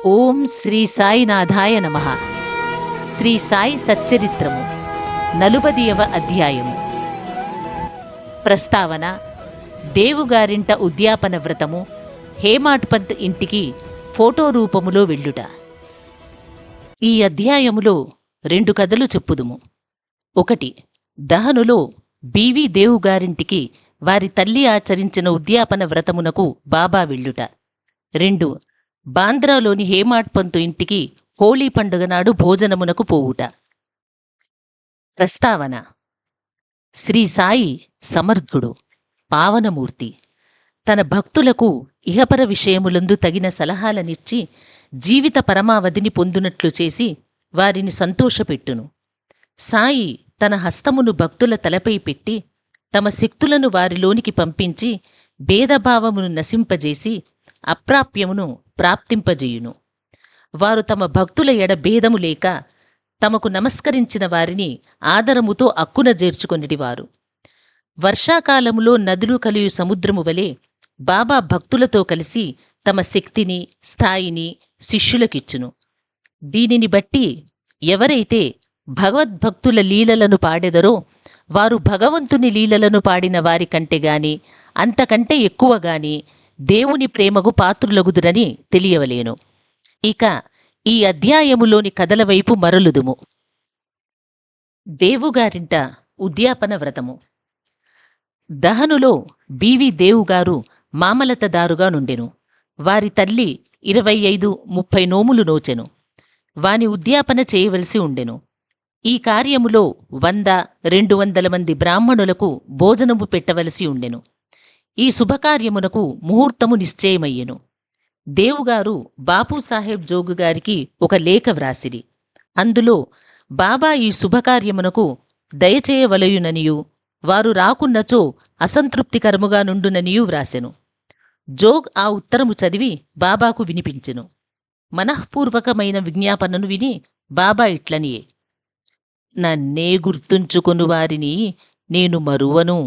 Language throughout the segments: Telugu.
ఓం శ్రీ సాయినాథాయ నమః. శ్రీ సాయి సచ్చరిత్రము 40వ అధ్యాయము. ప్రస్తావన: దేవుగారింట ఉద్యాపన వ్రతము. హేమాడ్ పంత్ ఇంటికి ఫోటో రూపములో వెళ్ళుట. ఈ అధ్యాయములో 2 కథలు చెప్పుదుము. 1. దహనులో బివి దేవుగారింటికి వారి తల్లి ఆచరించిన ఉద్యాపన వ్రతమునకు బాబా వెళ్ళుట. 2. బాంద్రాలోని హేమాడ్ పంతు ఇంటికి హోళీ పండుగ నాడు భోజనమునకు పోవుట. ప్రస్తావన: శ్రీ సాయి సమర్థుడు, పావనమూర్తి. తన భక్తులకు ఇహపర విషయములందు తగిన సలహాలనిచ్చి జీవిత పరమావధిని పొందునట్లు చేసి వారిని సంతోషపెట్టును. సాయి తన హస్తమును భక్తుల తలపై పెట్టి తమ శక్తులను వారిలోనికి పంపించి భేదభావమును నశింపజేసి అప్రాప్యమును ప్రాప్తింపజేయును. వారు తమ భక్తుల ఎడ భేదము లేక తమకు నమస్కరించిన వారిని ఆదరముతో అక్కున చేర్చుకొనిటివారు. వర్షాకాలములో నదులు కలియు సముద్రము వలె బాబా భక్తులతో కలిసి తమ శక్తిని, స్థాయిని శిష్యులకిచ్చును. దీనిని బట్టి ఎవరైతే భగవద్భక్తుల లీలలను పాడెదరో వారు భగవంతుని లీలలను పాడిన వారి కంటే గాని అంతకంటే ఎక్కువగాని దేవుని ప్రేమకు పాత్రులగుదురని తెలియవలేను. ఇక ఈ అధ్యాయములోని కథల వైపు మరలుదుము. దేవుగారింట ఉద్యాపన వ్రతము. దహనులో బివి దేవుగారు మామలతదారుగా నుండెను. వారి తల్లి 25-30 నోములు నోచెను. వాని ఉద్యాపన చేయవలసి ఉండెను. ఈ కార్యములో 100-200 మంది బ్రాహ్మణులకు భోజనము పెట్టవలసి ఉండెను. ఈ శుభకార్యమునకు ముహూర్తము నిశ్చయమయ్యెను. దేవుగారు బాపూసాహెబ్ జోగు గారికి ఒక లేఖ వ్రాసిరి. అందులో బాబా ఈ శుభకార్యమునకు దయచేయవలయుననియు వారు రాకున్నచో అసంతృప్తికరముగా నుండుననియూ వ్రాసెను. జోగ్ ఆ ఉత్తరము చదివి బాబాకు వినిపించెను. మనఃపూర్వకమైన విజ్ఞాపనను విని బాబా ఇట్లనియే: నన్నే గుర్తుంచుకొను వారిని నేను మరువను.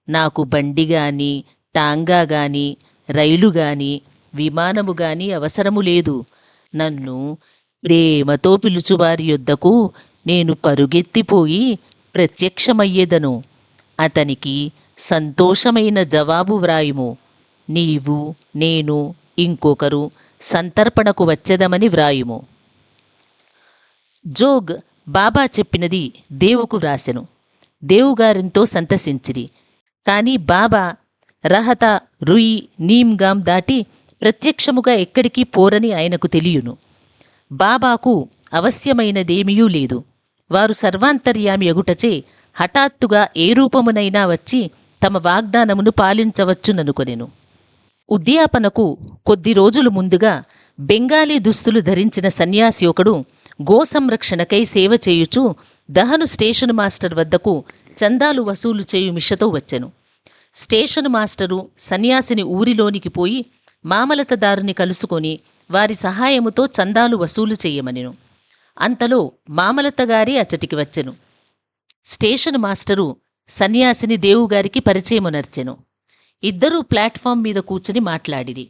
నాకు బండిగాని, టాంగాగాని, రైలుగాని, విమానముగాని అవసరము లేదు. నన్ను ప్రేమతో పిలుచువారి యొద్దకు నేను పరుగెత్తిపోయి ప్రత్యక్షమయ్యేదను. అతనికి సంతోషమైన జవాబు వ్రాయుము. నీవు, నేను, ఇంకొకరు సంతర్పణకు వచ్చేదమని వ్రాయుము. జోగ్ బాబా చెప్పినది దేవుకు వ్రాసెను. దేవుగారింతో సంతసించిరి. కాని బాబా రహత, రుయి, నీమ్గాం దాటి ప్రత్యక్షముగా ఎక్కడికి పోరని ఆయనకు తెలియును. బాబాకు అవశ్యమైనదేమీయూ లేదు. వారు సర్వాంతర్యామి అగుటచే హఠాత్తుగా ఏ రూపమునైనా వచ్చి తమ వాగ్దానమును పాలించవచ్చుననుకొనెను. ఉద్యాపనకు కొద్ది రోజులు ముందుగా బెంగాలీ దుస్తులు ధరించిన సన్యాసి ఒకడు గోసంరక్షణకై సేవ చేయుచూ దహను స్టేషన్ మాస్టర్ వద్దకు చందాలు వసూలు చేయు మిషతో వచ్చెను. స్టేషన్ మాస్టరు సన్యాసిని ఊరిలోనికి పోయి మామలతదారుని కలుసుకొని వారి సహాయముతో చందాలు వసూలు చెయ్యమనెను. అంతలో మామలతగారి అచ్చటికి వచ్చెను. స్టేషన్ మాస్టరు సన్యాసిని దేవుగారికి పరిచయమునర్చెను. ఇద్దరూ ప్లాట్ఫామ్ మీద కూర్చుని మాట్లాడిరి.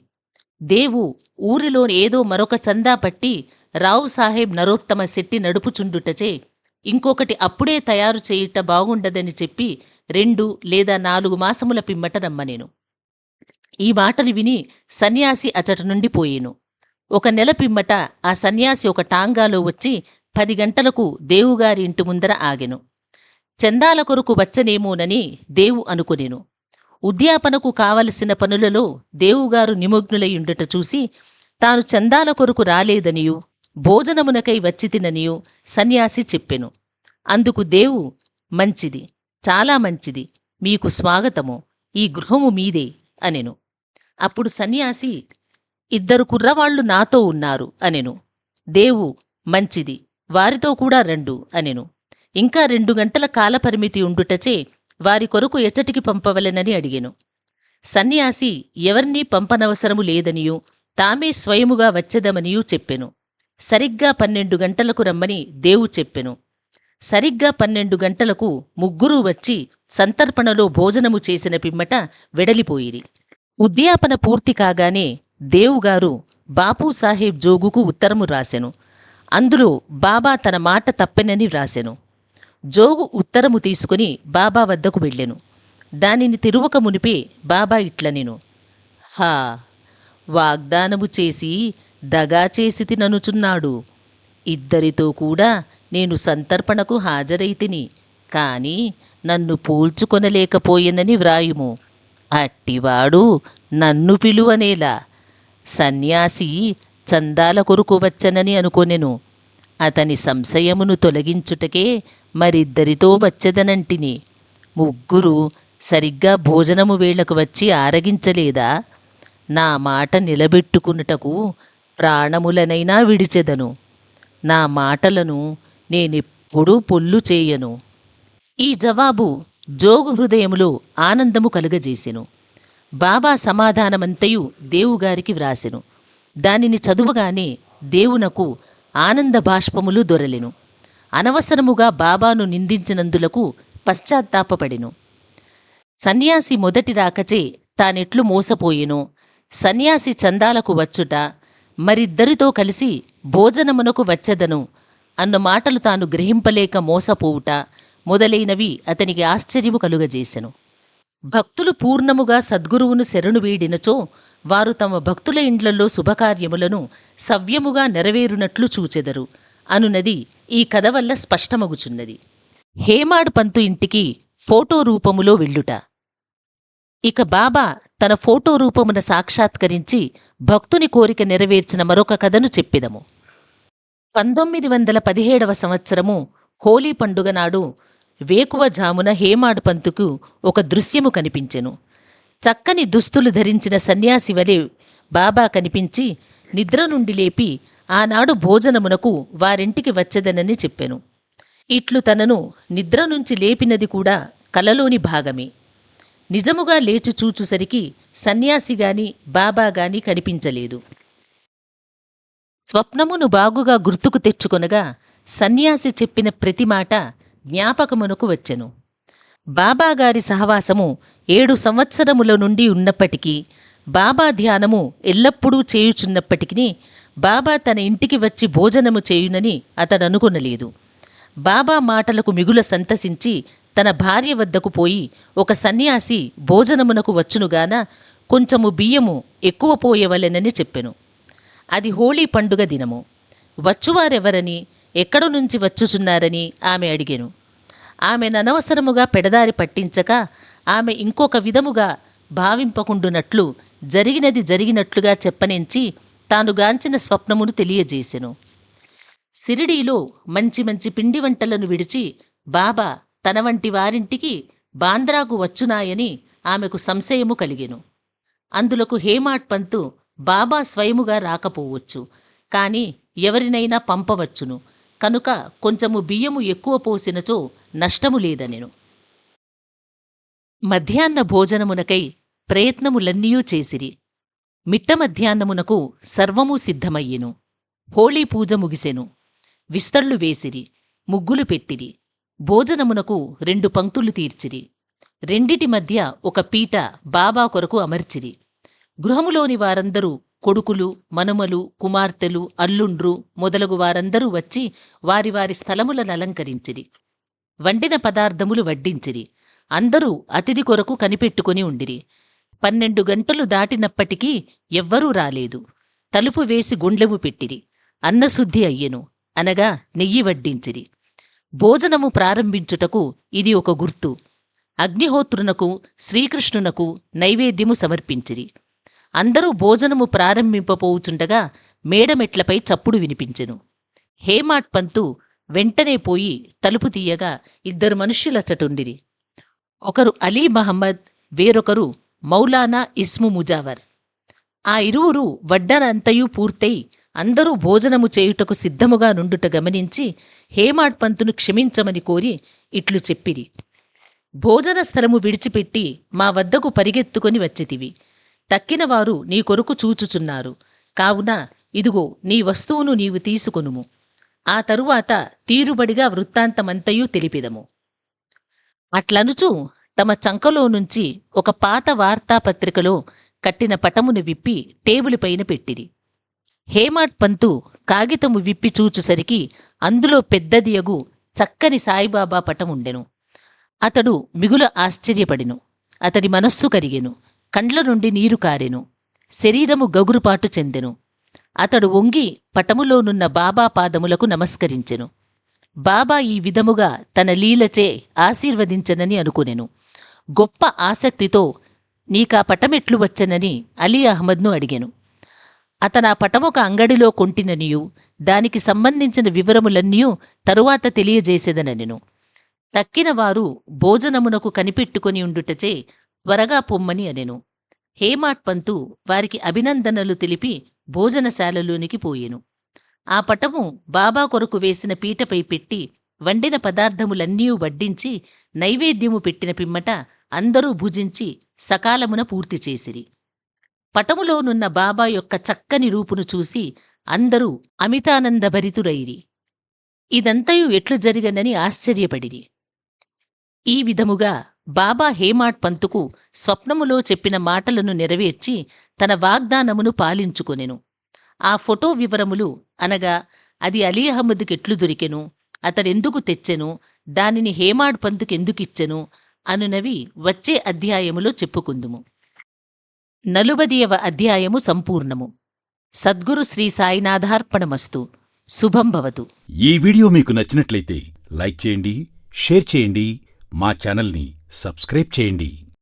దేవు ఊరిలో ఏదో మరొక చందా పట్టి రావు సాహెబ్ నరోత్తమ శెట్టి నడుపుచుండుటచే ఇంకొకటి అప్పుడే తయారు చేయుట బాగుండదని చెప్పి 2 లేదా 4 మాసముల పిమ్మట రమ్మనేను. ఈ మాటలు విని సన్యాసి అచట నుండి పోయేను. 1 నెల పిమ్మట ఆ సన్యాసి ఒక టాంగాలో వచ్చి 10 గంటలకు దేవుగారి ఇంటి ముందర ఆగెను. చందాల కొరకు వచ్చనేమోనని దేవు అనుకొనెను. ఉద్యాపనకు కావలసిన పనులలో దేవుగారు నిమగ్నులయుండుట చూసి తాను చందాల కొరకు రాలేదనియు భోజనమునకై వచ్చి తిననియు సన్యాసి చెప్పెను. అందుకు దేవు: మంచిది, చాలా మంచిది, మీకు స్వాగతము, ఈ గృహము మీదే అనెను. అప్పుడు సన్యాసి: 2 కుర్రవాళ్లు నాతో ఉన్నారు అనెను. దేవు: మంచిది, వారితో కూడా రండు అనెను. ఇంకా 2 గంటల కాలపరిమితి ఉండుటచే వారి కొరకు ఎచ్చటికి పంపవలెనని అడిగెను. సన్యాసి ఎవరినీ పంపనవసరము లేదనియూ తామే స్వయముగా వచ్చెదమనియూ చెప్పెను. సరిగ్గా 12 గంటలకు రమ్మని దేవు చెప్పెను. సరిగ్గా 12 గంటలకు ముగ్గురూ వచ్చి సంతర్పణలో భోజనము చేసిన పిమ్మట వెడలిపోయిరి. ఉద్యాపన పూర్తి కాగానే దేవుగారు బాపూసాహెబ్ జోగుకు ఉత్తరము రాసెను. అందులో బాబా తన మాట తప్పెనని వ్రాసెను. జోగు ఉత్తరము తీసుకుని బాబా వద్దకు వెళ్ళెను. దానిని తిరువక మునిపే బాబా ఇట్లనెను, హా, వాగ్దానము చేసి దగా చేసి ననుచున్నాడు. ఇద్దరితో కూడా నేను సంతర్పణకు హాజరైతిని, కాని నన్ను పోల్చుకొనలేకపోయెనని వ్రాయుము. అట్టివాడు నన్ను పిలువనేలా. సన్యాసి చందాల కొరకు వచ్చనని అనుకొనెను. అతని సంశయమును తొలగించుటకే మరిద్దరితో వచ్చెదనంటిని. ముగ్గురు సరిగ్గా భోజనము వేళకు వచ్చి ఆరగించలేదా? నా మాట నిలబెట్టుకున్నటకు ప్రాణములనైనా విడిచెదను. నా మాటలను నేనెప్పుడూ పొల్లు చేయను. ఈ జవాబు జోగు హృదయములో ఆనందము కలుగజేసెను. బాబా సమాధానమంతయు దేవుగారికి వ్రాసెను. దానిని చదువుగానే దేవునకు ఆనంద బాష్పములు దొరలెను. అనవసరముగా బాబాను నిందించినందులకు పశ్చాత్తాపపడెను. సన్యాసి మొదటి రాకచే తానెట్లు మోసపోయెనో, సన్యాసి చందాలకు వచ్చుట, మరిద్దరితో కలిసి భోజనమునకు వచ్చెదను అన్న మాటలు తాను గ్రహింపలేక మోసపోవుట మొదలైనవి అతనికి ఆశ్చర్యము కలుగజేసెను. భక్తులు పూర్ణముగా సద్గురువును శరణు వేడినచో వారు తమ భక్తుల ఇండ్లలో శుభకార్యములను సవ్యముగా నెరవేరునట్లు చూచెదరు అనునది ఈ కథ వల్ల స్పష్టమగుచున్నది. హేమాడ్ పంతు ఇంటికి ఫోటో రూపములో వెళ్ళుట. ఇక బాబా తన ఫోటో రూపమున సాక్షాత్కరించి భక్తుని కోరిక నెరవేర్చిన మరొక కథను చెప్పిదము. 1917వ సంవత్సరము హోలీ పండుగ నాడు వేకువజామున హేమాడ్ పంతుకు ఒక దృశ్యము కనిపించెను. చక్కని దుస్తులు ధరించిన సన్యాసి వలె బాబా కనిపించి నిద్ర నుండి లేపి ఆనాడు భోజనమునకు వారింటికి వచ్చెదనని చెప్పెను. ఇట్లు తనను నిద్ర నుంచి లేపినది కూడా కలలోని భాగమే. నిజముగా లేచి చూచుసరికి సన్యాసిగాని బాబాగాని కనిపించలేదు. స్వప్నమును బాగుగా గుర్తుకు తెచ్చుకొనగా సన్యాసి చెప్పిన ప్రతి మాట జ్ఞాపకమునకు వచ్చెను. బాబాగారి సహవాసము 7 సంవత్సరముల నుండి ఉన్నప్పటికీ, బాబా ధ్యానము ఎల్లప్పుడూ చేయుచున్నప్పటికీ బాబా తన ఇంటికి వచ్చి భోజనము చేయునని అతడనుకొనలేదు. బాబా మాటలకు మిగుల సంతసించి తన భార్య వద్దకు పోయి, ఒక సన్యాసి భోజనమునకు వచ్చునుగాన కొంచెము బియ్యము ఎక్కువ పోయవలెనని చెప్పెను. అది హోళీ పండుగ దినము. వచ్చువారెవరని, ఎక్కడి నుంచి వచ్చుచున్నారని ఆమె అడిగెను. ఆమెననవసరముగా పెడదారి పట్టించక ఆమె ఇంకొక విధముగా భావింపకుండునట్లు జరిగినది జరిగినట్లుగా చెప్పనించి తానుగాంచిన స్వప్నమును తెలియజేసెను. సిరిడీలో మంచి మంచి పిండి వంటలను విడిచి బాబా తన వంటి వారింటికి బాంద్రాకు వచ్చునాయని ఆమెకు సంశయము కలిగెను. అందులకు హేమాడ్ పంతు బాబా స్వయముగా రాకపోవచ్చు, కాని ఎవరినైనా పంపవచ్చును, కనుక కొంచెము బియ్యము ఎక్కువ పోసినచో నష్టము లేదనెను. మధ్యాహ్న భోజనమునకై ప్రయత్నములన్నీయూ చేసిరి. మిట్ట మధ్యాహ్నమునకు సర్వము సిద్ధమయ్యెను. హోళీ పూజ ముగిసెను. విస్తళ్ళు వేసిరి, ముగ్గులు పెట్టిరి. భోజనమునకు 2 పంక్తులు తీర్చిరి. రెండిటి మధ్య ఒక పీట బాబా కొరకు అమర్చిరి. గృహములోని వారందరూ, కొడుకులు, మనుమలు, కుమార్తెలు, అల్లుండ్రు మొదలగు వారందరూ వచ్చి వారి వారి స్థలములను అలంకరించిరి. వండిన పదార్థములు వడ్డించిరి. అందరూ అతిథి కొరకు కనిపెట్టుకుని ఉండిరి. 12 గంటలు దాటినప్పటికీ ఎవ్వరూ రాలేదు. తలుపు వేసి గుండ్లెము పెట్టిరి. అన్నశుద్ధి అయ్యెను, అనగా నెయ్యి వడ్డించిరి. భోజనము ప్రారంభించుటకు ఇది ఒక గుర్తు. అగ్నిహోత్రునకు, శ్రీకృష్ణునకు నైవేద్యము సమర్పించిరి. అందరూ భోజనము ప్రారంభింపపోవుచుండగా మేడమెట్లపై చప్పుడు వినిపించెను. హేమాడ్ పంతు వెంటనే పోయి తలుపు తీయగా 2 మనుష్యులచ్చటుండిరి. ఒకరు అలీ మహమ్మద్, వేరొకరు మౌలానా ఇస్ము ముజావర్. ఆ ఇరువురు వడ్డనంతయు పూర్తయి అందరూ భోజనము చేయుటకు సిద్ధముగా నుండుట గమనించి హేమాడ్ పంతును క్షమించమని కోరి ఇట్లు చెప్పిరి. భోజన స్థలము విడిచిపెట్టి మా వద్దకు పరిగెత్తుకొని వచ్చితివి. తక్కినవారు నీ కొరకు చూచుచున్నారు, కావున ఇదిగో నీ వస్తువును నీవు తీసుకొనుము. ఆ తరువాత తీరుబడిగా వృత్తాంతమంతయూ తెలిపిదము. అట్లనుచు తమ చంకలో నుంచి ఒక పాత వార్తాపత్రికలో కట్టిన పటమును విప్పి టేబుల్ పైన పెట్టిరి. హేమాడ్ పంతు కాగితము విప్పి చూచుసరికి అందులో పెద్దదియగు చక్కని సాయిబాబా పటముండెను. అతడు మిగుల ఆశ్చర్యపడెను. అతడి మనస్సు కరిగెను. కండ్ల నుండి నీరు కారెను. శరీరము గగురుపాటు చెందెను. అతడు వంగి పటములోనున్న బాబా పాదములకు నమస్కరించెను. బాబా ఈ విధముగా తన లీలచే ఆశీర్వదించనని అనుకునెను. గొప్ప ఆసక్తితో నీకా పటమెట్లు వచ్చనని అలీ అహ్మద్ను అడిగెను. అతనా పటమొక అంగడిలో కొంటిననియు దానికి సంబంధించిన వివరములన్నీయూ తరువాత తెలియజేసేదనెను. తక్కినవారు భోజనమునకు కనిపెట్టుకుని ఉండుటచే త్వరగా పొమ్మని అనెను. హేమాడ్ పంతు వారికి అభినందనలు తెలిపి భోజనశాలలోనికి పోయెను. ఆ పటము బాబా కొరకు వేసిన పీటపై పెట్టి వండిన పదార్థములన్నీ వడ్డించి నైవేద్యము పెట్టిన పిమ్మట అందరూ భుజించి సకాలమున పూర్తి చేసిరి. పటములోనున్న బాబా యొక్క చక్కని రూపును చూసి అందరూ అమితానందభరితురైరి. ఇదంతయు ఎట్లు జరిగనని ఆశ్చర్యపడిరి. ఈ విధముగా బాబా హేమాడ్ పంతుకు స్వప్నములో చెప్పిన మాటలను నెరవేర్చి తన వాగ్దానమును పాలించుకొనెను. ఆ ఫోటో వివరములు అనగా అది అలీ అహ్మద్కెట్లు దొరికెను, అతడెందుకు తెచ్చెను, దానిని హేమాడ్ పంతుకెందుకిచ్చెను అనునవి వచ్చే అధ్యాయములో చెప్పుకుందుము. 40వ అధ్యాయము సంపూర్ణము. సద్గురు శ్రీ సాయినాథార్పణమస్తు. శుభం భవతు. ఈ వీడియో మీకు నచ్చినట్లయితే లైక్ చేయండి, షేర్ చేయండి, మా ఛానల్ని సబ్స్క్రైబ్ చేయండి.